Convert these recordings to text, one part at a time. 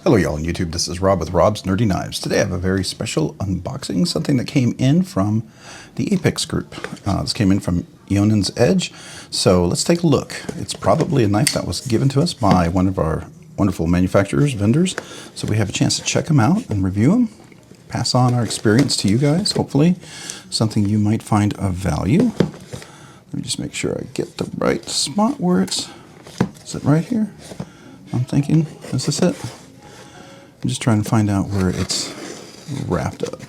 Hello y'all on YouTube, this is Rob with Rob's Nerdy Knives. Today I have a very special unboxing, something that came in from the Apex group. This came in from Ionan's Edge, so let's take a look. It's probably a knife that was given to us by one of our wonderful manufacturers, vendors, so we have a chance to check them out and review them, pass on our experience to you guys, hopefully something you might find of value. Let me just make sure I get the right spot where is it right here? I'm thinking, is this it? I'm just trying to find out where it's wrapped up.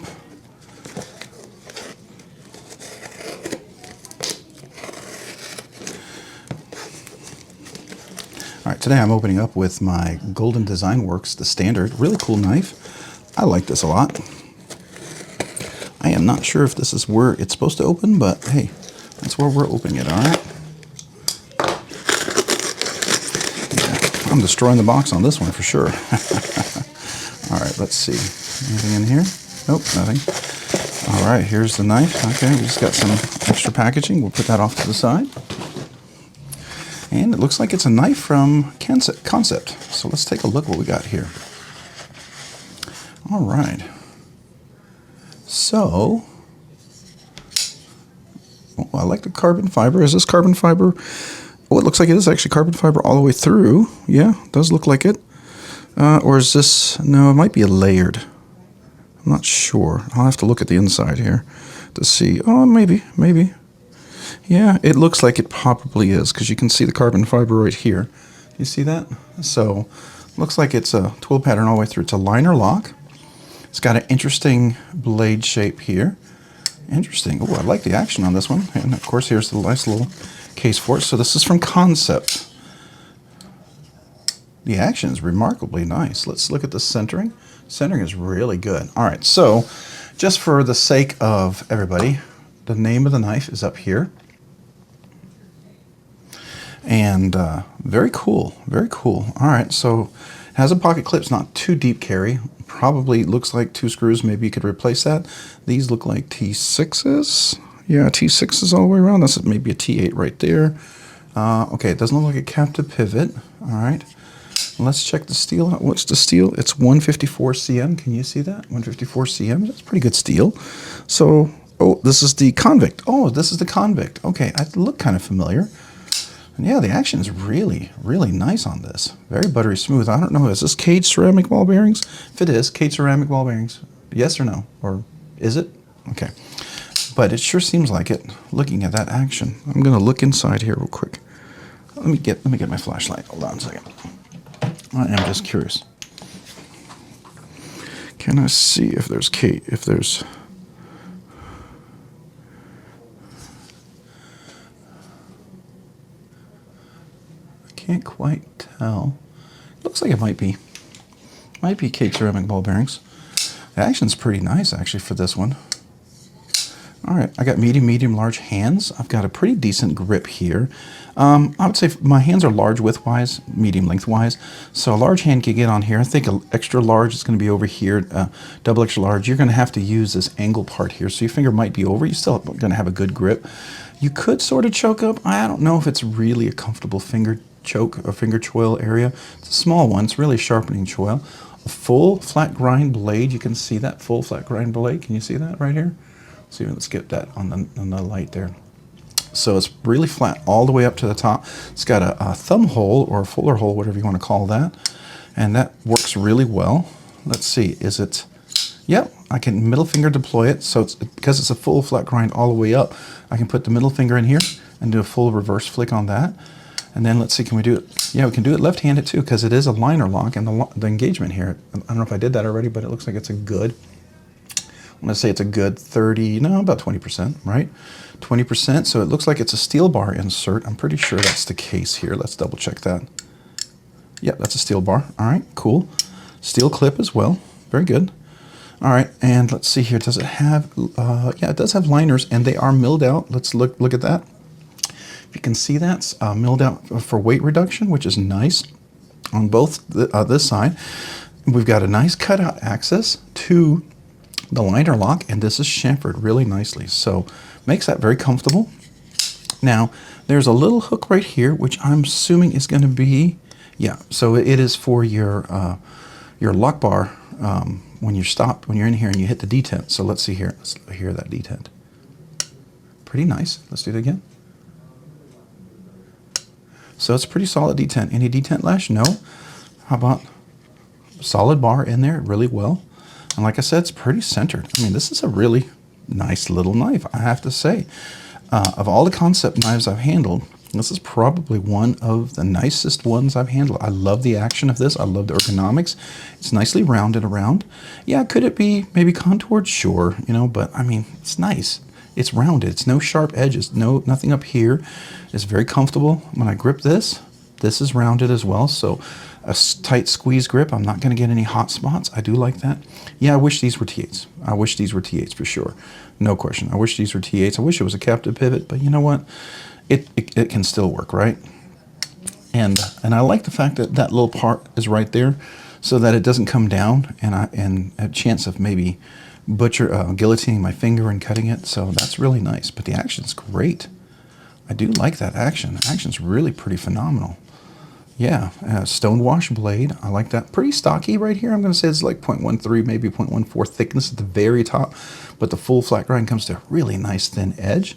All right, today I'm opening up with my Golden Design Works, the standard. Really cool knife. I like this a lot. I am not sure if this is where it's supposed to open, but hey, that's where we're opening it, all right? Yeah, I'm destroying the box on this one for sure. All right, let's see. Anything in here? Nope, nothing. All right, here's the knife. Okay, we just got some extra packaging. We'll put that off to the side. And it looks like it's a knife from Kansept. So let's take a look what we got here. All right. So, oh, I like the carbon fiber. Is this carbon fiber? Oh, it looks like it is actually carbon fiber all the way through. Yeah, it does look like it. Or is this, no, it might be a layered. I'm not sure. I'll have to look at the inside here to see. Oh, maybe. Yeah, it looks like it probably is because you can see the carbon fiber right here. You see that? So, looks like it's a twill pattern all the way through. It's a liner lock. It's got an interesting blade shape here. Interesting. Oh, I like the action on this one. And of course, here's the nice little case for it. So this is from Kansept. The action is remarkably nice. Let's look at the centering. Centering is really good. All right, so just for the sake of everybody, the name of the knife is up here. And very cool, very cool. All right, so it has a pocket clip. It's not too deep carry. Probably looks like 2 screws. Maybe you could replace that. These look like T6s. Yeah, T6s all the way around. That's maybe a T8 right there. Okay, it doesn't look like a captive pivot. All right. Let's check the steel out. What's the steel? It's 154 cm. Can you see that? 154 cm. That's pretty good steel. So, oh, this is the Convict. Oh, this is the Convict. Okay, I look kind of familiar. And yeah, the action is really, really nice on this. Very buttery smooth. I don't know, is this cage ceramic ball bearings? If it is, cage ceramic ball bearings. Yes or no? Or is it? Okay. But it sure seems like it, looking at that action. I'm going to look inside here real quick. Let me get my flashlight. Hold on a second. I am just curious. Can I see if there's I can't quite tell. Looks like it might be cage ceramic ball bearings. The action's pretty nice actually for this one. All right, I got medium, large hands. I've got a pretty decent grip here. I would say my hands are large width-wise, medium length-wise. So a large hand can get on here. I think an extra large is going to be over here. Double extra large, you're going to have to use this angle part here. So your finger might be over. You're still going to have a good grip. You could sort of choke up. I don't know if it's really a comfortable finger choke or finger choil area. It's a small one. It's really a sharpening choil. A full flat grind blade. You can see that full flat grind blade. Can you see that right here? So let's get that on the light there. So it's really flat all the way up to the top. It's got a thumb hole or a fuller hole, whatever you want to call that. And that works really well. Let's see, is it, yep, I can middle finger deploy it. So because it's a full flat grind all the way up, I can put the middle finger in here and do a full reverse flick on that. And then let's see, can we do it? Yeah, we can do it left-handed too because it is a liner lock and the engagement here. I don't know if I did that already, but it looks like it's a good, I'm going to say it's a good 30, no, about 20%, right? 20%, so it looks like it's a steel bar insert. I'm pretty sure that's the case here. Let's double check that. Yeah, that's a steel bar. All right, cool. Steel clip as well. Very good. All right, and let's see here. Does it have, yeah, it does have liners, and they are milled out. Let's look at that. If you can see that, milled out for weight reduction, which is nice on both this side. We've got a nice cutout access to the liner lock, and this is chamfered really nicely, so makes that very comfortable. Now there's a little hook right here which I'm assuming is going to be, yeah, so it is for your your lock bar when you're stopped, when you're in here and you hit the detent. So let's see here. Let's hear that detent. Pretty nice. Let's do it again. So it's pretty solid detent. Any detent lash? No. How about solid bar in there really well? And like I said, it's pretty centered. I mean, this is a really nice little knife, I have to say. Of all the Kansept knives I've handled, this is probably one of the nicest ones I've handled. I love the action of this. I love the ergonomics. It's nicely rounded around. Yeah, could it be maybe contoured? Sure, you know, but I mean, it's nice. It's rounded. It's no sharp edges. Nothing up here. It's very comfortable. When I grip this, this is rounded as well. So a tight squeeze grip. I'm not going to get any hot spots. I do like that. Yeah, I wish these were T8s. I wish these were T8s for sure. No question. I wish these were T8s. I wish it was a captive pivot, but you know what? It can still work, right? And I like the fact that that little part is right there so that it doesn't come down and a chance of maybe guillotining my finger and cutting it. So that's really nice. But the action's great. I do like that action. The action's really pretty phenomenal. Yeah, stonewash blade. I like that. Pretty stocky right here. I'm going to say it's like 0.13, maybe 0.14 thickness at the very top. But the full flat grind comes to a really nice thin edge.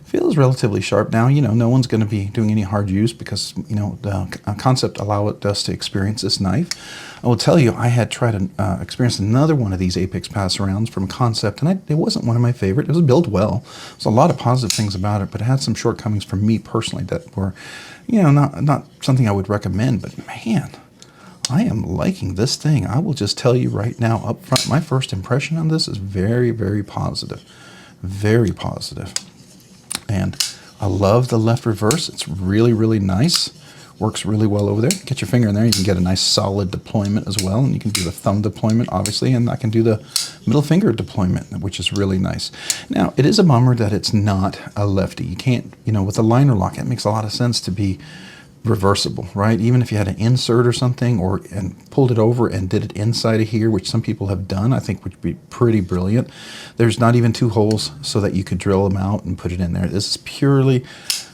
Feels relatively sharp now. You know, no one's going to be doing any hard use because, you know, the Kansept allow us to experience this knife. I will tell you, I had tried to experience another one of these Apex pass arounds from Kansept, and it wasn't one of my favorite. It was built well. There's a lot of positive things about it, but it had some shortcomings for me personally that were, you know, not something I would recommend. But man, I am liking this thing. I will just tell you right now up front, my first impression on this is very, very positive. Very positive. And I love the left reverse. It's really, really nice. Works really well over there. Get your finger in there. You can get a nice solid deployment as well. And you can do the thumb deployment, obviously. And I can do the middle finger deployment, which is really nice. Now, it is a bummer that it's not a lefty. You can't, you know, with a liner lock, it makes a lot of sense to be reversible, right? Even if you had an insert or something and pulled it over and did it inside of here, which some people have done, I think would be pretty brilliant. There's not even two holes so that you could drill them out and put it in there. This is purely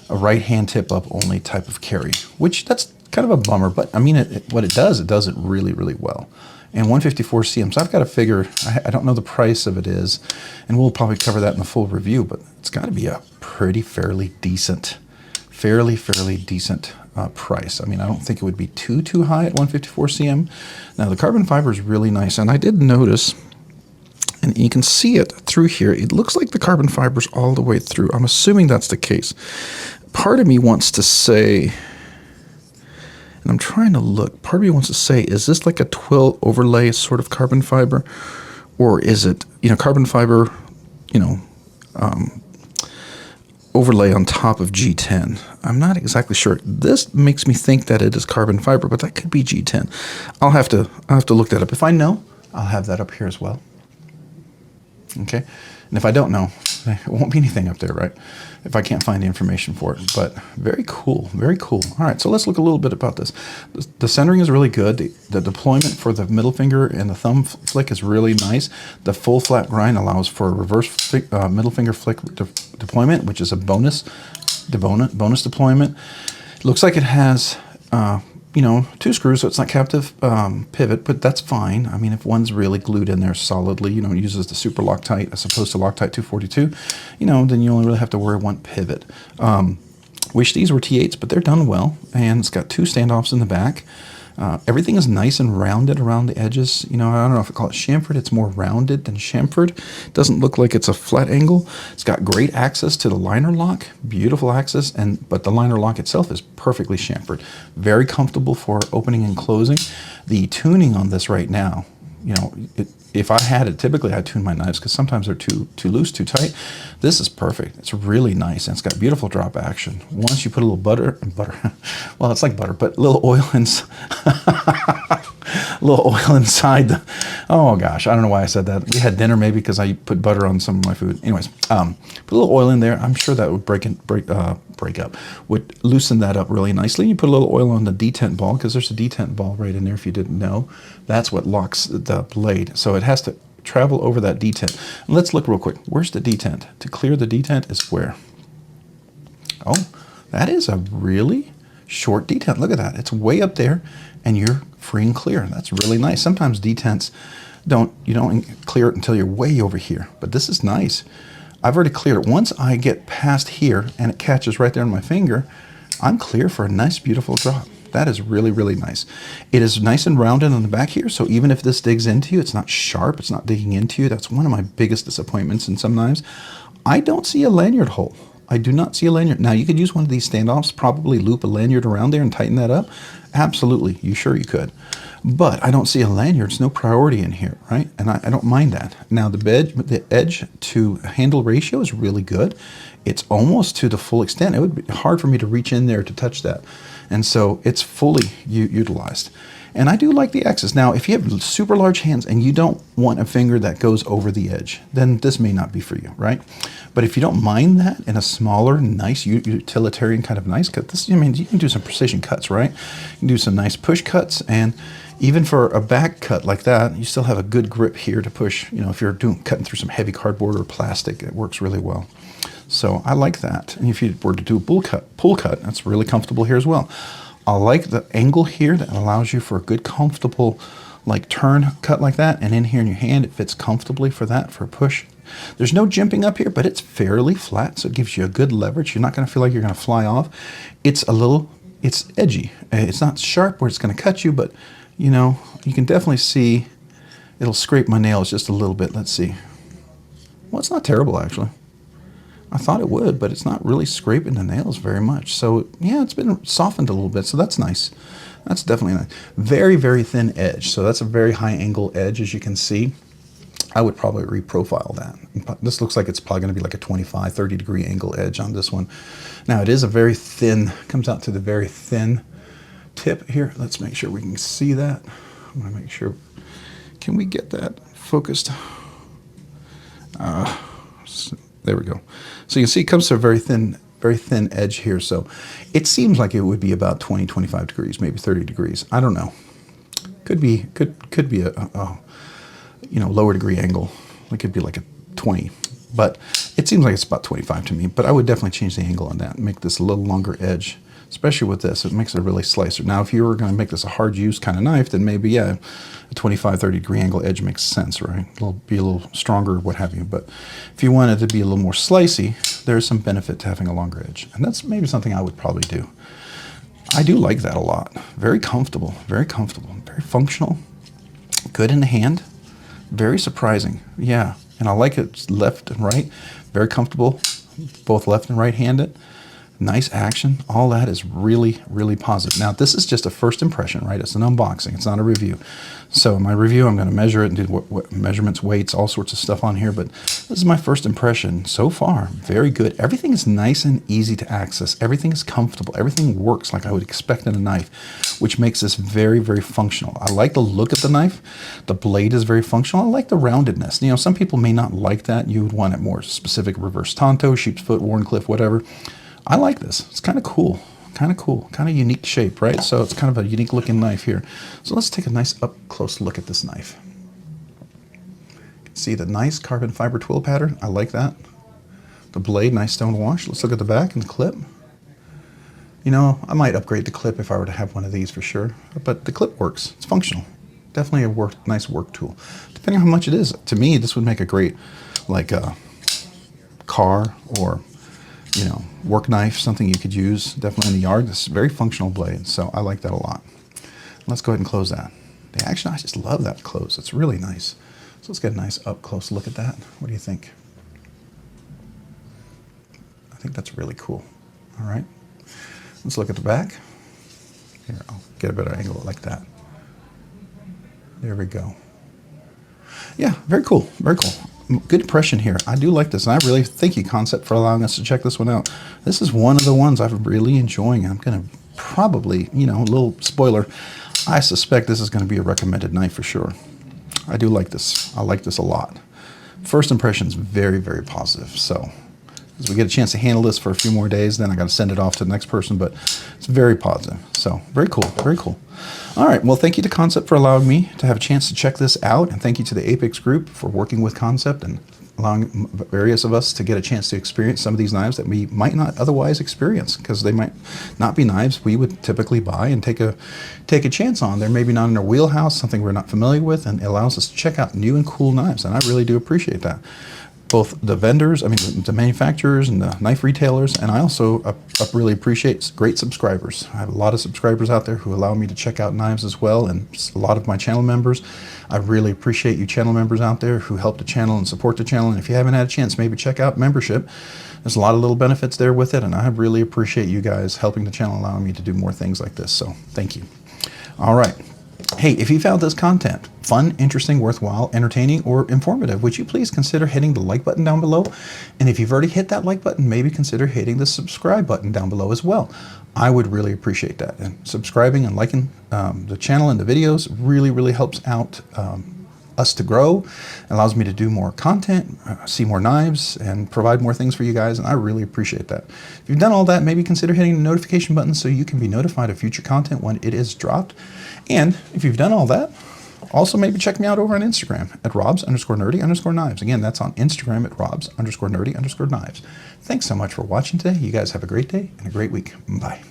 a right hand tip up only type of carry, which that's kind of a bummer, but I mean, what it does it really, really well. And 154 cm, so I've got to figure, I don't know the price of it is, and we'll probably cover that in the full review, but it's got to be a fairly decent price. I mean, I don't think it would be too high at 154 cm. Now, the carbon fiber is really nice, and I did notice, and you can see it through here, it looks like the carbon fiber's all the way through. I'm assuming that's the case. Part of me wants to say, and I'm trying to look, part of me wants to say, is this like a twill overlay sort of carbon fiber? Or is it, you know, carbon fiber, you know, overlay on top of G10. I'm not exactly sure. This makes me think that it is carbon fiber, but that could be G10. I'll have to look that up. If I know, I'll have that up here as well. Okay, and if I don't know, it won't be anything up there, right? If I can't find the information for it. But very cool, very cool. All right, so let's look a little bit about this. The centering is really good. The deployment for the middle finger and the thumb flick is really nice. The full flat grind allows for a reverse middle finger flick deployment, which is a bonus deployment. It looks like it has you know, 2 screws, so it's not captive pivot, but that's fine. I mean, if one's really glued in there solidly, you know, uses the super Loctite as opposed to Loctite 242, you know, then you only really have to worry one pivot. Wish these were T8s, but they're done well, and it's got 2 standoffs in the back. Everything is nice and rounded around the edges. You know, I don't know if I call it chamfered. It's more rounded than chamfered. It doesn't look like it's a flat angle. It's got great access to the liner lock, beautiful access, but the liner lock itself is perfectly chamfered. Very comfortable for opening and closing. The tuning on this right now, you know, if I had it, typically I tune my knives because sometimes they're too loose, too tight. This is perfect. It's really nice, and it's got beautiful drop action. Once you put a little butter, well, it's like butter, but a little oil inside the, oh gosh, I don't know why I said that. We had dinner maybe because I put butter on some of my food. Anyways, put a little oil in there. I'm sure that would would loosen that up really nicely. You put a little oil on the detent ball because there's a detent ball right in there if you didn't know. That's what locks the blade. So it has to travel over that detent. And let's look real quick. Where's the detent? To clear the detent is where? Oh, that is a really short detent. Look at that. It's way up there and you're free and clear. That's really nice. Sometimes detents you don't clear it until you're way over here, but this is nice. I've already cleared it. Once I get past here and it catches right there on my finger, I'm clear for a nice, beautiful drop. That is really, really nice. It is nice and rounded on the back here, so even if this digs into you, it's not sharp, it's not digging into you. That's one of my biggest disappointments in some knives. I don't see a lanyard hole. I do not see a lanyard. Now, you could use one of these standoffs, probably loop a lanyard around there and tighten that up. Absolutely, you could. But I don't see a lanyard. It's no priority in here, right? And I don't mind that. Now, the edge to handle ratio is really good. It's almost to the full extent. It would be hard for me to reach in there to touch that. And so it's fully utilized. And I do like the X's. Now, if you have super large hands and you don't want a finger that goes over the edge, then this may not be for you, right? But if you don't mind that in a smaller, nice, utilitarian kind of nice cut, this, I mean, you can do some precision cuts, right? You can do some nice push cuts, and even for a back cut like that, you still have a good grip here to push. You know, if you're cutting through some heavy cardboard or plastic, it works really well. So I like that. And if you were to do a pull cut, that's really comfortable here as well. I like the angle here that allows you for a good, comfortable, like turn cut like that. And in here in your hand, it fits comfortably for that, for a push. There's no jimping up here, but it's fairly flat, so it gives you a good leverage. You're not going to feel like you're going to fly off. It's edgy. It's not sharp where it's going to cut you, but you know, you can definitely see it'll scrape my nails just a little bit. Let's see. Well, it's not terrible, actually. I thought it would, but it's not really scraping the nails very much. So yeah, it's been softened a little bit, so that's nice. That's definitely nice. Very, very thin edge. So that's a very high angle edge, as you can see. I would probably reprofile that. This looks like it's probably going to be like a 25, 30 degree angle edge on this one. Now it is a very thin, comes out to the very thin tip here. Let's make sure we can see that. I'm going to make sure. Can we get that focused? There we go. So you can see it comes to a very thin edge here. So it seems like it would be about 20, 25 degrees, maybe 30 degrees. I don't know. Could be a you know, lower degree angle. It could be like a 20, but it seems like it's about 25 to me. But I would definitely change the angle on that and make this a little longer edge, especially with this. It makes it a really slicer. Now, if you were going to make this a hard use kind of knife, then maybe, yeah, a 25, 30 degree angle edge makes sense, right? It'll be a little stronger, what have you. But if you want it to be a little more slicey, there's some benefit to having a longer edge. And that's maybe something I would probably do. I do like that a lot. Very comfortable, very functional, good in the hand. Very surprising, yeah. And I like it left and right. Very comfortable, both left and right-handed. Nice action. All that is really, really positive. Now, this is just a first impression, right? It's an unboxing. It's not a review. So in my review, I'm going to measure it and do what measurements, weights, all sorts of stuff on here. But this is my first impression so far. Very good. Everything is nice and easy to access. Everything is comfortable. Everything works like I would expect in a knife, which makes this very, very functional. I like the look of the knife. The blade is very functional. I like the roundedness. You know, some people may not like that. You would want it more specific, reverse Tonto, sheep's foot, Warncliffe, whatever. I like this. It's kind of cool, kind of unique shape, right? So it's kind of a unique looking knife here. So let's take a nice up close look at this knife. You can see the nice carbon fiber twill pattern. I like that. The blade, nice stone wash. Let's look at the back and the clip. You know, I might upgrade the clip if I were to have one of these for sure, but the clip works. It's functional. Definitely a nice work tool. Depending on how much it is, to me, this would make a great, like, car or, you know, work knife, something you could use definitely in the yard. This is a very functional blade, so I like that a lot. Let's go ahead and close that. Actually, I just love that close. It's really nice. So let's get a nice up close look at that. What do you think? I think that's really cool. All right. Let's look at the back. Here, I'll get a better angle like that. There we go. Yeah, very cool, very cool. Good impression here. I do like this, and I really thank you, Kansept, for allowing us to check this one out. This is one of the ones I've really enjoying. I'm going to probably, you know, a little spoiler, I suspect this is going to be a recommended knife for sure. I do like this. I like this a lot. First impression is very, very positive. So as we get a chance to handle this for a few more days, then I got to send it off to the next person, but it's very positive. So very cool, very cool. All right, well, thank you to Kansept for allowing me to have a chance to check this out, and thank you to the Apex group for working with Kansept and allowing various of us to get a chance to experience some of these knives that we might not otherwise experience, because they might not be knives we would typically buy and take a chance on. They're maybe not in our wheelhouse, something we're not familiar with, and it allows us to check out new and cool knives, and I really do appreciate that. Both the vendors, I mean the manufacturers and the knife retailers, and I also really appreciate great subscribers. I have a lot of subscribers out there who allow me to check out knives as well, and a lot of my channel members. I really appreciate you channel members out there who help the channel and support the channel, and if you haven't had a chance, maybe check out membership. There's a lot of little benefits there with it, and I really appreciate you guys helping the channel, allowing me to do more things like this, so thank you. All right. Hey, if you found this content fun, interesting, worthwhile, entertaining, or informative, would you please consider hitting the like button down below? And if you've already hit that like button, maybe consider hitting the subscribe button down below as well. I would really appreciate that. And subscribing and liking the channel and the videos really helps out us to grow, allows me to do more content, see more knives, and provide more things for you guys, and I really appreciate that. If you've done all that, maybe consider hitting the notification button so you can be notified of future content when it is dropped. And if you've done all that, also maybe check me out over on Instagram at robs_nerdy_knives. Again, that's on Instagram at robs_nerdy_knives. Thanks so much for watching today. You guys have a great day and a great week. Bye.